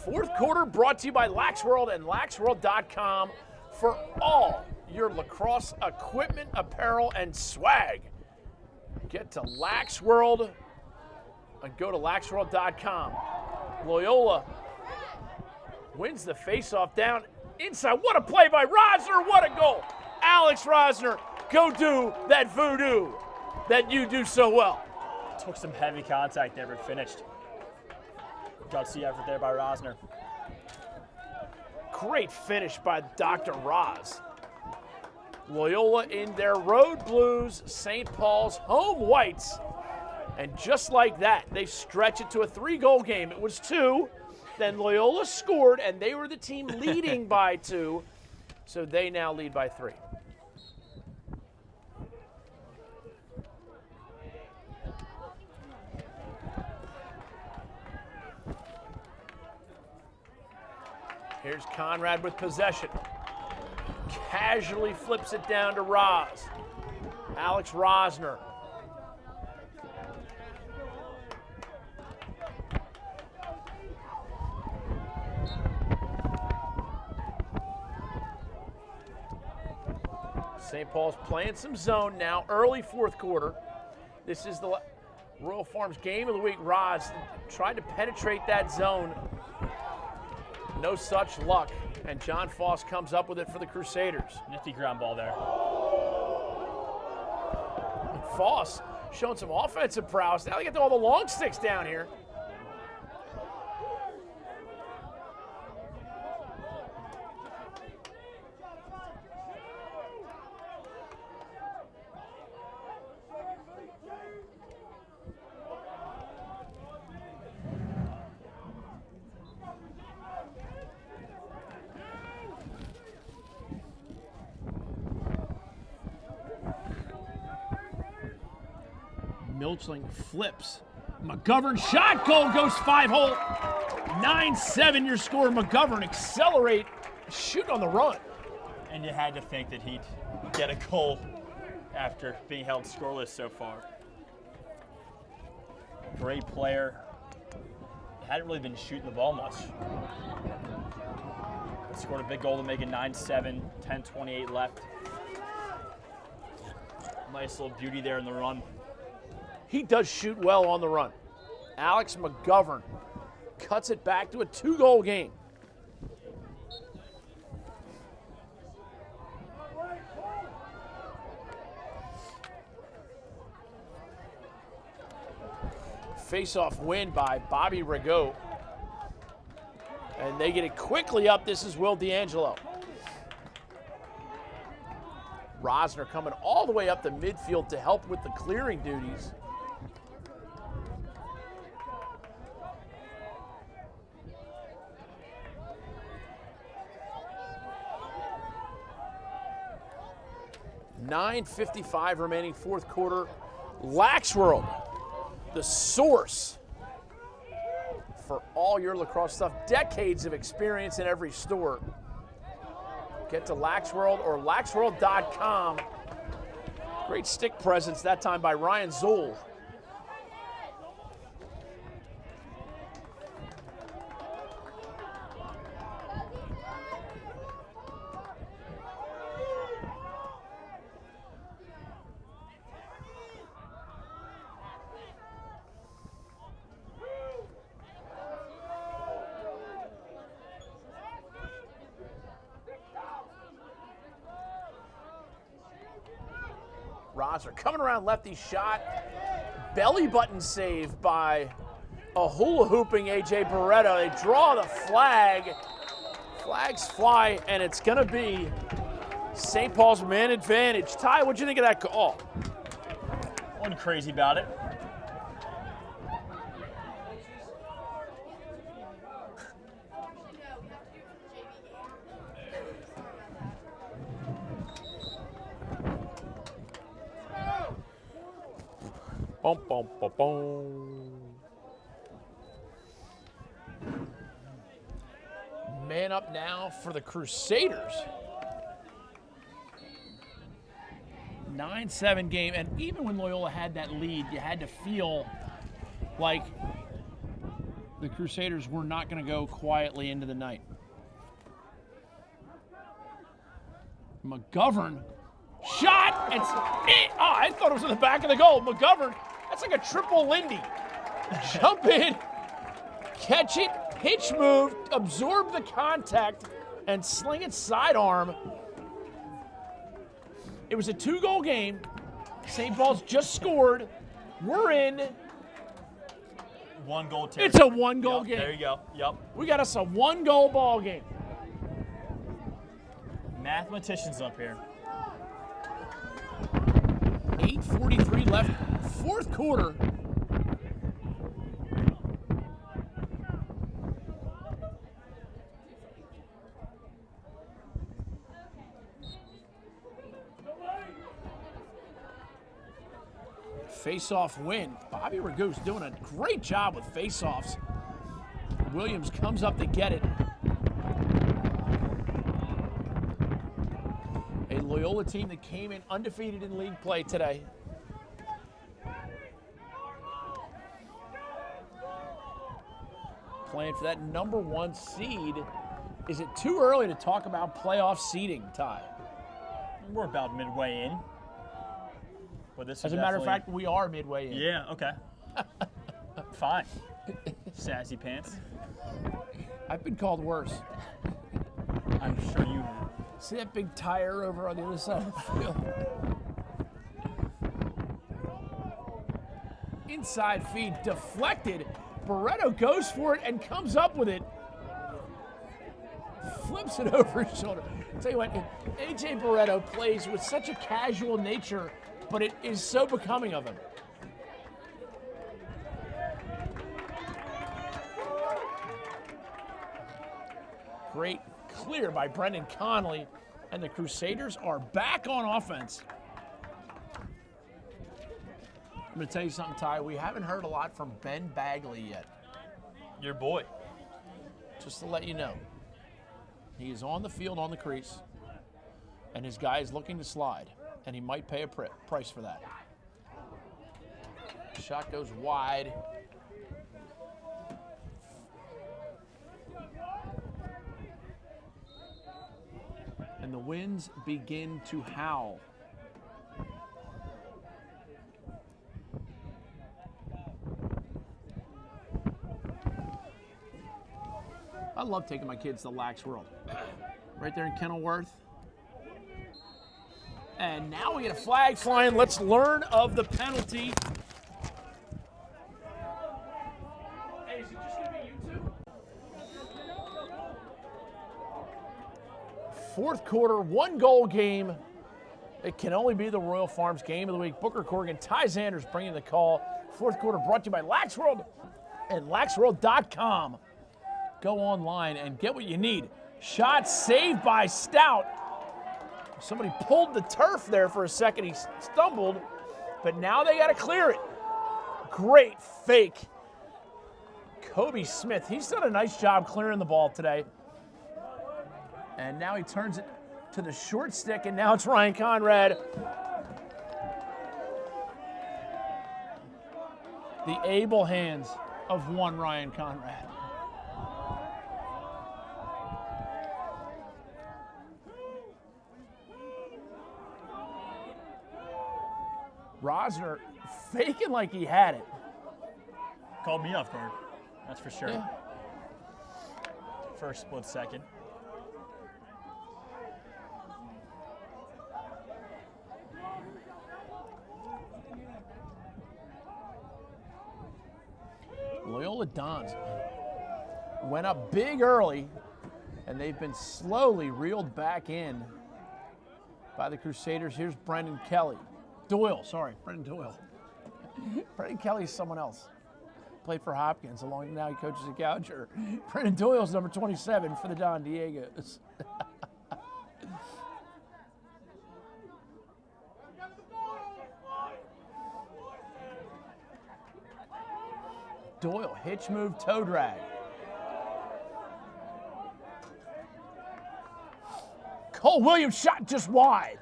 Fourth quarter brought to you by Lax World and laxworld.com for all your lacrosse equipment, apparel, and swag. Get to Lax World and go to laxworld.com. Loyola wins the faceoff down inside. What a play by Rosner. What a goal. Alex Rosner, go do that voodoo that you do so well. Took some heavy contact, never finished. Gutsy effort there by Rosner. Great finish by Dr. Roz. Loyola in their road blues, St. Pauls home whites. And just like that, they stretch it to a 3-goal game. It was 2. Then Loyola scored, and they were the team leading by 2. So they now lead by 3. Here's Conrad with possession. Casually flips it down to Roz. Alex Rosner. St. Paul's playing some zone now, early fourth quarter. This is the Royal Farms game of the week. Roz tried to penetrate that zone. No such luck, and John Foss comes up with it for the Crusaders. Nifty ground ball there. Foss showing some offensive prowess. Now they get all the long sticks down here. Milchling flips. McGovern shot, goal goes 5-hole. 9-7 your score. McGovern accelerate, shoot on the run. And you had to think that he'd get a goal after being held scoreless so far. Great player. Hadn't really been shooting the ball much. Scored a big goal to make it 9-7, 10:28 left. Nice little beauty there in the run. He does shoot well on the run. Alex McGovern cuts it back to a 2-goal game. Face-off win by Bobby Rigaud. And they get it quickly up. This is Will D'Angelo. Rosner coming all the way up the midfield to help with the clearing duties. .55 remaining fourth quarter. Lax World, the source for all your lacrosse stuff. Decades of experience in every store. Get to Lax World or laxworld.com. Great stick presence that time by Ryan Zoll. Rosner coming around lefty shot. Belly button save by a hula hooping A.J. Barreto. They draw the flag. Flags fly, and it's going to be St. Paul's man advantage. Ty, what'd you think of that call? Wasn't crazy about it. Boom, boom, boom, boom. Man up now for the Crusaders. 9-7 game, and even when Loyola had that lead, you had to feel like the Crusaders were not going to go quietly into the night. McGovern, shot, and I thought it was in the back of the goal. McGovern, that's like a triple Lindy. Jump in, catch it, hitch move, absorb the contact, and sling it sidearm. It was a 2-goal game. St. Paul's just scored. We're in. 1-goal territory. It's a 1-goal game. There you go. Yep. We got us a 1-goal ball game. Mathematicians up here. 8:43 left, fourth quarter. Face-off win. Bobby Ragu's doing a great job with face-offs. Williams comes up to get it. A Loyola team that came in undefeated in league play today. Playing for that number 1 seed. Is it too early to talk about playoff seeding, Ty? We're about midway in. Well, this As a matter of fact, we are midway in. Yeah, okay. Fine. Sassy pants. I've been called worse. I'm sure you have. See that big tire over on the other side of the field? Inside feed, deflected. Barreto goes for it and comes up with it. Flips it over his shoulder. I'll tell you what, AJ Barreto plays with such a casual nature, but it is so becoming of him. Great clear by Brendan Conley, and the Crusaders are back on offense. I'm going to tell you something, Ty. We haven't heard a lot from Ben Bagley yet. Your boy. Just to let you know. He is on the field on the crease, and his guy is looking to slide, and he might pay a price for that. Shot goes wide. And the winds begin to howl. I love taking my kids to Lax World. Right there in Kenilworth. And now we get a flag flying. Let's learn of the penalty. Hey, is it just going to be you two? Fourth quarter, 1-goal game. It can only be the Royal Farms game of the week. Booker Corrigan, Ty Zanders bringing the call. Fourth quarter brought to you by Lax World and laxworld.com. Go online and get what you need. Shot saved by Stout. Somebody pulled the turf there for a second. He stumbled, but now they got to clear it. Great fake. Kobe Smith, he's done a nice job clearing the ball today. And now he turns it to the short stick, and now it's Ryan Conrad. The able hands of one Ryan Conrad. Rosner faking like he had it. Called me off guard, that's for sure. Yeah. First split second. Loyola Dons went up big early, and they've been slowly reeled back in by the Crusaders. Here's Brendan Kelly. Brendan Doyle. Brendan Kelly's someone else. Played for Hopkins, now he coaches at Gouger. Brendan Doyle's number 27 for the Don Diegos. Doyle, hitch move, toe drag. Cole Williams shot just wide.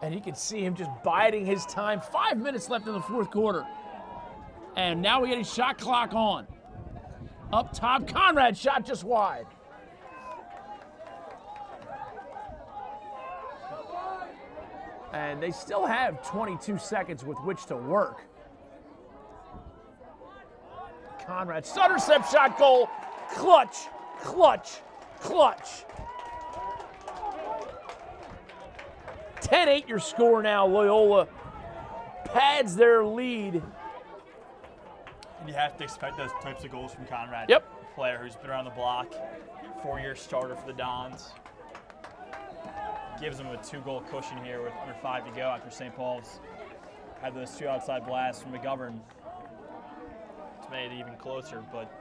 And you can see him just biding his time. 5 minutes left in the fourth quarter. And now we get his shot clock on. Up top, Conrad shot just wide. And they still have 22 seconds with which to work. Conrad, stutter step shot, goal. Clutch, clutch, clutch. 10-8 your score now. Loyola pads their lead. And you have to expect those types of goals from Conrad. Yep. A player who's been around the block, 4-year starter for the Dons. Gives them a 2-goal cushion here with under 5 to go after St. Paul's had those 2 outside blasts from McGovern. It's made it even closer, but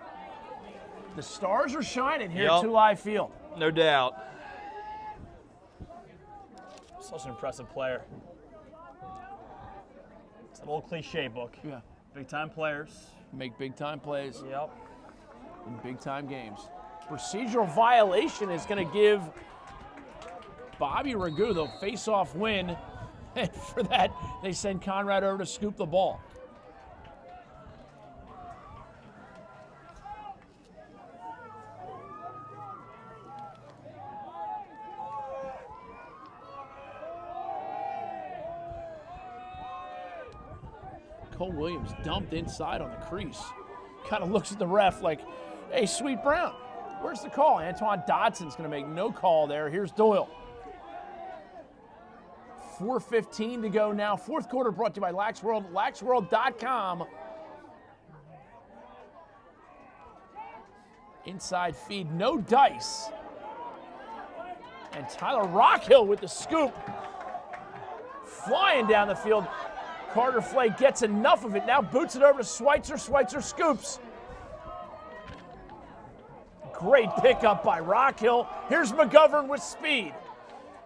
the stars are shining here Yep. at 2 Live Field. no doubt. Such an impressive player. It's an old cliche book. Yeah. Big time players. Make big time plays Yep. in big time games. Procedural violation is going to give Bobby Ragu the face-off win. And for that, they send Conrad over to scoop the ball. Cole Williams dumped inside on the crease. Kind of looks at the ref like, hey, Sweet Brown, where's the call? Antoine Dodson's going to make no call there. Here's Doyle. 4:15 to go now. Fourth quarter brought to you by Lax World, laxworld.com. Inside feed, no dice. And Tyler Rockhill with the scoop. Flying down the field. Carter Flake gets enough of it. Now boots it over to Schweitzer. Schweitzer scoops. Great pickup by Rockhill. Here's McGovern with speed.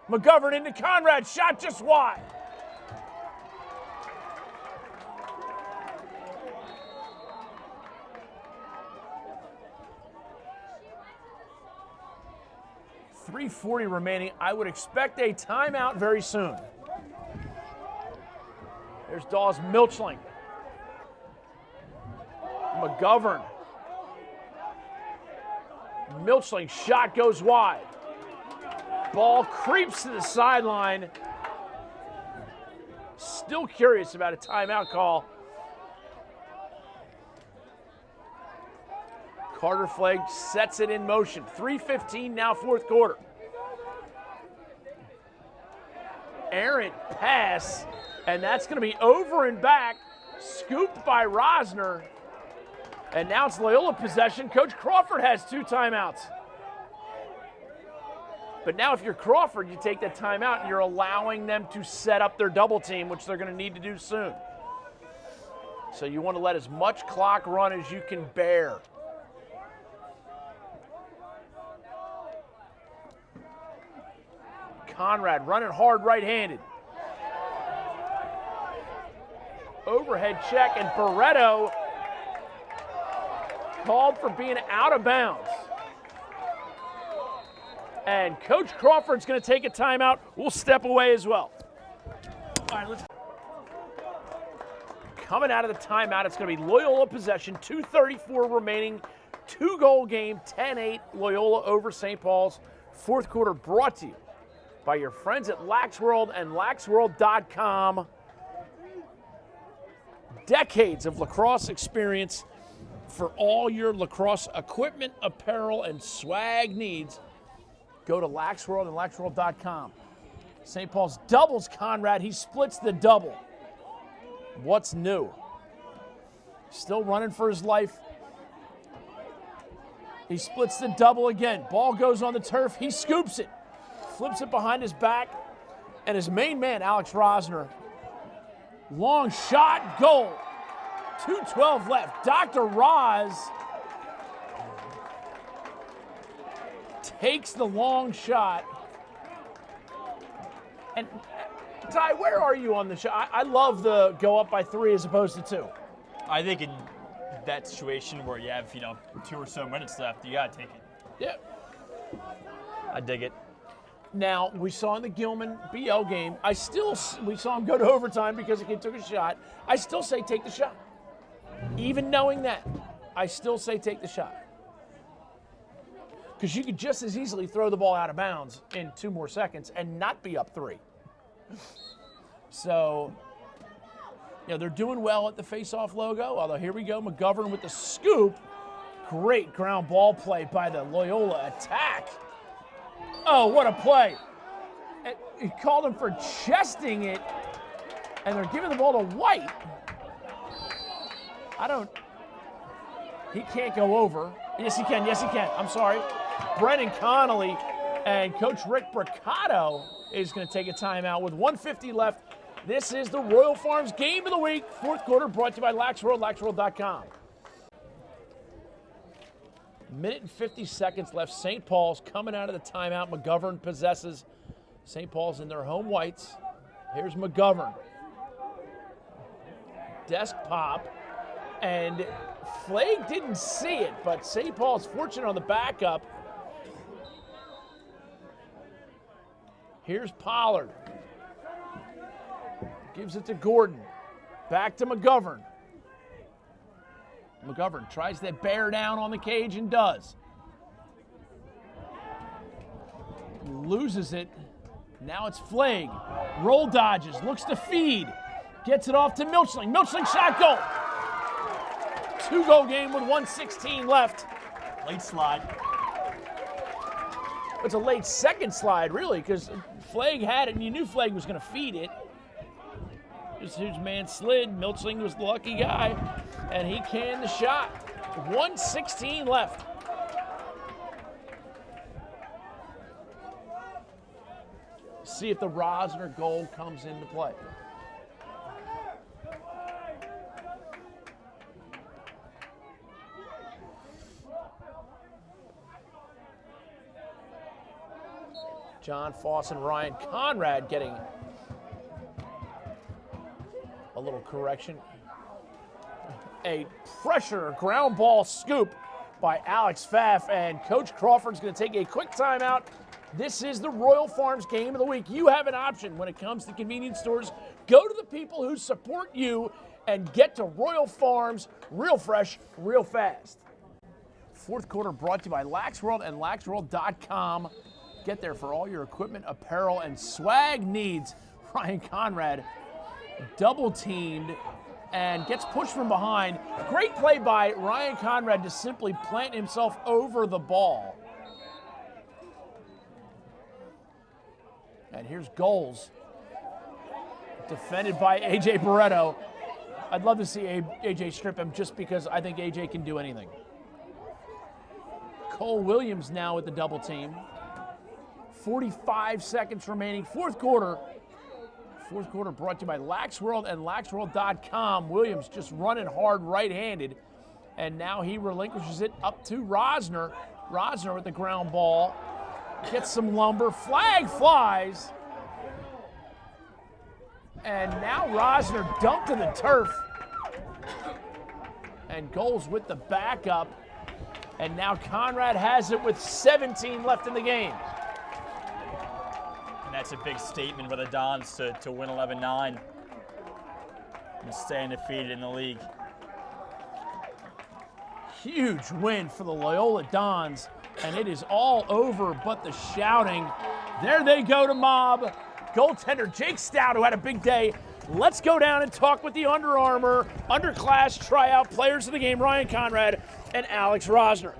McGovern into Conrad. Shot just wide. .340 remaining. I would expect a timeout very soon. There's Dawes Milchling. McGovern. Milchling shot goes wide. Ball creeps to the sideline. Still curious about a timeout call. Carter Flake sets it in motion. 3:15 now, fourth quarter. Errant pass, and that's going to be over and back. Scooped by Rosner. And now it's Loyola possession. Coach Crawford has 2 timeouts. But now if you're Crawford, you take that timeout and you're allowing them to set up their double team, which they're going to need to do soon. So you want to let as much clock run as you can bear. Conrad running hard right-handed. Overhead check, and Barreto called for being out of bounds. And Coach Crawford's going to take a timeout. We'll step away as well. All right, let's. Coming out of the timeout, it's going to be Loyola possession. 2:34 remaining. 2-goal game. 10-8 Loyola over St. Paul's. Fourth quarter brought to you by your friends at Lax World and laxworld.com. Decades of lacrosse experience for all your lacrosse equipment, apparel, and swag needs. Go to Lax World and laxworld.com. St. Paul's doubles Conrad. He splits the double. What's new? Still running for his life. He splits the double again. Ball goes on the turf. He scoops it. Flips it behind his back. And his main man, Alex Rosner. Long shot, goal. 2:12 left. Dr. Roz takes the long shot. And Ty, where are you on the shot? I love the go up by 3 as opposed to 2. I think in that situation where you have, 2 or so minutes left, you got to take it. Yeah. I dig it. Now, we saw in the Gilman BL game, we saw him go to overtime because the kid took a shot. I still say take the shot. Even knowing that, I still say take the shot. Because you could just as easily throw the ball out of bounds in 2 more seconds and not be up 3. So, they're doing well at the face-off logo. Although here we go, McGovern with the scoop. Great ground ball play by the Loyola attack. Oh, what a play. He called him for chesting it, and they're giving the ball to White. He can't go over. Yes, he can. Yes, he can. I'm sorry. Brennan Connolly and Coach Rick Bricado is going to take a timeout with 1:50 left. This is the Royal Farms Game of the Week, 4th quarter, brought to you by Lax World, laxworld.com. Minute and 50 seconds left. St. Pauls coming out of the timeout. McGovern possesses. St. Pauls in their home whites. Here's McGovern. Desk pop. And Flake didn't see it, but St. Paul's fortunate on the backup. Here's Pollard. Gives it to Gordon. Back to McGovern. McGovern tries to bear down on the cage and does. Loses it. Now it's Flake. Roll dodges. Looks to feed. Gets it off to Milchling. Milchling shot goal. 2-goal game with 1:16 left. Late slide. It's a late second slide, really, because Flake had it, and you knew Flake was going to feed it. Just his man slid. Milchling was the lucky guy, and he canned the shot. 1:16 left. See if the Rosner goal comes into play. John Foss and Ryan Conrad getting a little correction. A pressure ground ball scoop by Alex Pfaff, and Coach Crawford's going to take a quick timeout. This is the Royal Farms Game of the Week. You have an option when it comes to convenience stores. Go to the people who support you and get to Royal Farms real fresh, real fast. 4th quarter brought to you by Lax World and laxworld.com. Get there for all your equipment, apparel, and swag needs. Ryan Conrad double teamed and gets pushed from behind. Great play by Ryan Conrad to simply plant himself over the ball. And here's goals. Defended by A.J. Barretto. I'd love to see A.J. strip him just because I think A.J. can do anything. Cole Williams now with the double team. 45 seconds remaining. 4th quarter. 4th quarter brought to you by Lax World and laxworld.com. Williams just running hard right-handed. And now he relinquishes it up to Rosner. Rosner with the ground ball. Gets some lumber. Flag flies. And now Rosner dumped to the turf. And goals with the backup. And now Conrad has it with 17 left in the game. And that's a big statement for the Dons to win 11-9 and stay undefeated in the league. Huge win for the Loyola Dons, and it is all over but the shouting. There they go to mob. Goaltender Jake Stout, who had a big day. Let's go down and talk with the Under Armour underclass tryout players of the game, Ryan Conrad and Alex Rosner.